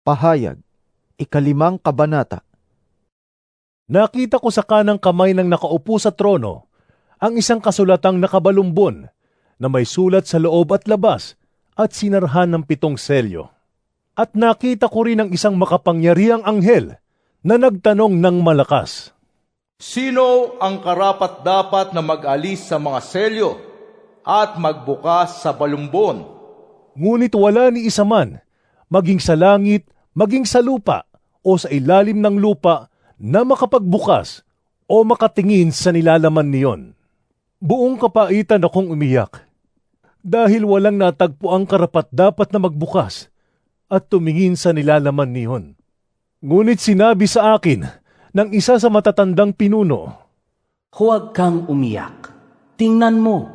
Pahayag, 5 kabanata. Nakita ko sa kanang kamay ng nakaupo sa trono ang isang kasulatang nakabalumbon na may sulat sa loob at labas at sinarhan ng 7 selyo. At nakita ko rin ang isang makapangyarihang anghel na nagtanong ng malakas, Sino ang karapat-dapat na mag-alis sa mga selyo at magbukas sa balumbon? ngunit wala ni isa man, maging sa langit, maging sa lupa o sa ilalim ng lupa, na makapagbukas o makatingin sa nilalaman niyon. Buong kapaitan akong umiyak, dahil walang natagpo ang karapat-dapat na magbukas at tumingin sa nilalaman niyon. Ngunit sinabi sa akin ng isa sa matatandang pinuno, Huwag kang umiyak. Tingnan mo,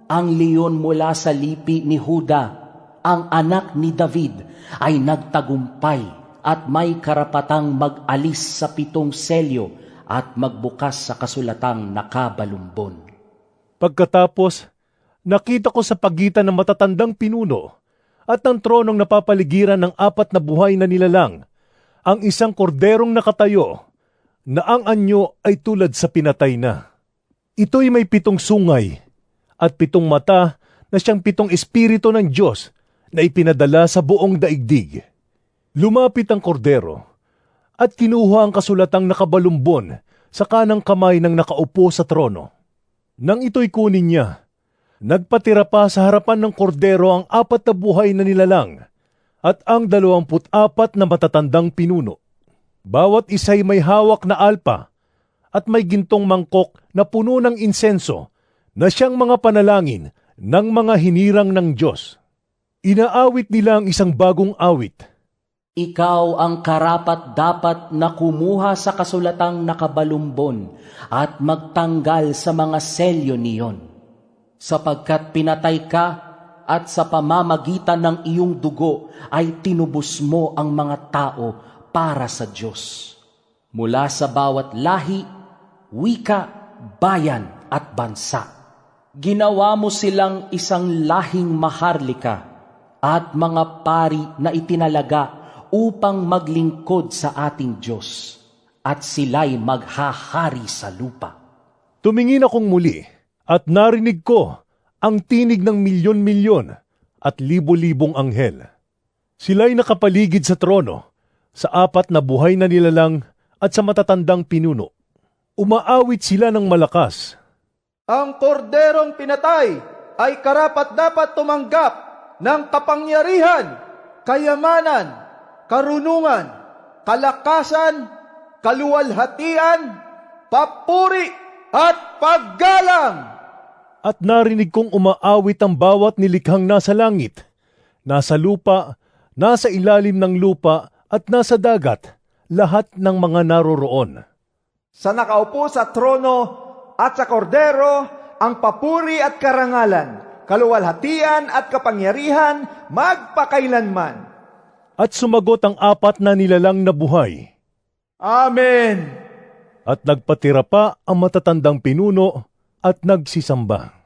ang leon mula sa lipi ni Huda, ang anak ni David, ay nagtagumpay at may karapatang mag-alis sa 7 selyo at magbukas sa kasulatang nakabalumbon. Pagkatapos, nakita ko sa pagitan ng matatandang pinuno at ng tronong napapaligiran ng 4 na buhay na nilalang ang isang korderong nakatayo na ang anyo ay tulad sa pinatay na. Ito'y may 7 sungay at 7 mata na siyang 7 espiritu ng Diyos na ipinadala sa buong daigdig. Lumapit ang kordero at kinuha ang kasulatang nakabalumbon sa kanang kamay ng nakaupo sa trono. Nang ito'y kunin niya, nagpatira pa sa harapan ng kordero ang 4 na buhay na nilalang at ang 24 na matatandang pinuno. Bawat isa'y may hawak na alpa at may gintong mangkok na puno ng insenso na siyang mga panalangin ng mga hinirang ng Diyos. Inaawit nila ang isang bagong awit. Ikaw ang karapat-dapat na kumuha sa kasulatang nakabalumbon at magtanggal sa mga selyo niyon. Sapagkat pinatay ka at sa pamamagitan ng iyong dugo ay tinubos mo ang mga tao para sa Diyos. Mula sa bawat lahi, wika, bayan at bansa. Ginawa mo silang isang lahing maharlika at mga pari na itinalaga upang maglingkod sa ating Diyos, at sila'y maghahari sa lupa. Tumingin akong muli at narinig ko ang tinig ng milyon-milyon at libo-libong anghel. Sila'y nakapaligid sa trono, sa 4 na buhay na nilalang at sa matatandang pinuno. Umaawit sila ng malakas. Ang korderong pinatay ay karapat-dapat tumanggap ng kapangyarihan, kayamanan, karunungan, kalakasan, kaluwalhatian, papuri at paggalang. At narinig kong umaawit ang bawat nilikhang nasa langit, nasa lupa, nasa ilalim ng lupa at nasa dagat, lahat ng mga naroroon. Sa nakaupo sa trono at sa kordero, ang papuri at karangalan, kaluwalhatian at kapangyarihan magpakailanman. At sumagot ang 4 na nilalang na buhay. Amen! At nagpatira pa ang matatandang pinuno at nagsisamba.